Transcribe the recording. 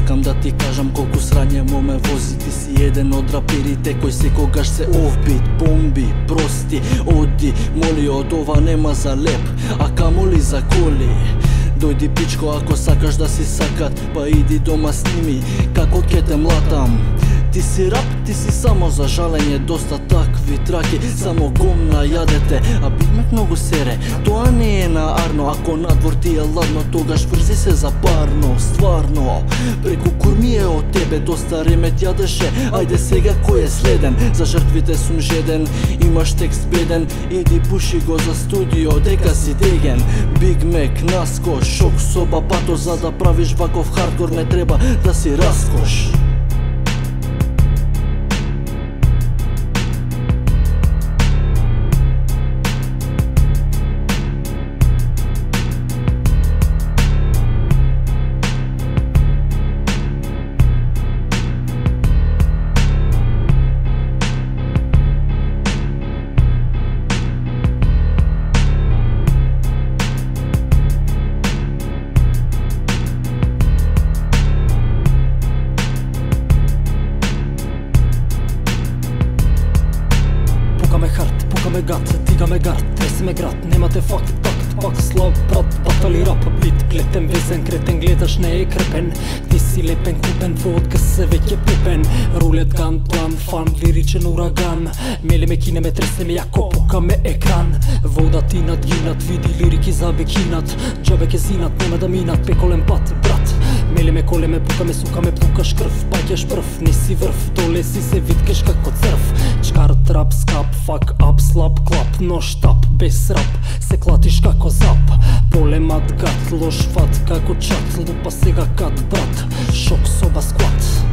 Сакам да ти кажам колку срање ме вози. Ти си еден од рапирите кој секогаш се офбит, бомби, прости, оди, моли, од ова нема за леп, а камоли за коли. Дојди пичко ако сакаш да си сакат, па иди дома сними како ќе те млатам. Ти си рап, ти си само за жалење, доста такви траки, само гомна јадете, а бигмек многу сере. Тоа не е на арно, ако надвор ти е ладно, тогаш врзи се за парно, стварно. Преку курмие од тебе доста ремет јадеше, ајде сега кој е следен? За жртвите сум жеден, имаш текст беден, иди пуши го за студио, дека си деген. Биг Мек, Наско, шок, соба, пато, за да правиш ваков хардкор не треба да си раскош. Пукаме хард, пукаме гад, тигаме гард, тресиме град, немате факт, такт, пак слаб брат, батали рап, бит, плетен, везен, кретен, гледаш не е крепен, ти си лепен, купен, твой отказ се веќе пупен, рулет, ган, план, фан, лиричен ураган, мелеме, кинеме, тресеме, јако пукаме екран, вода ти надгинат, види лирики за бекинат, џабе ке зинат, нема да минат, пеколен пат, брат, мелеме, колеме, пукаме, сукаме, пукаш крв, паѓаш прв, не си врв, доле си се виткаш како црв, чкар, трап, скап, fuck up, slap, klap, noš tap, bez rap, se klatiš kako zap, polemat gat, loš fat kako čat, lupa сега кат, брат, шок, соба, скват.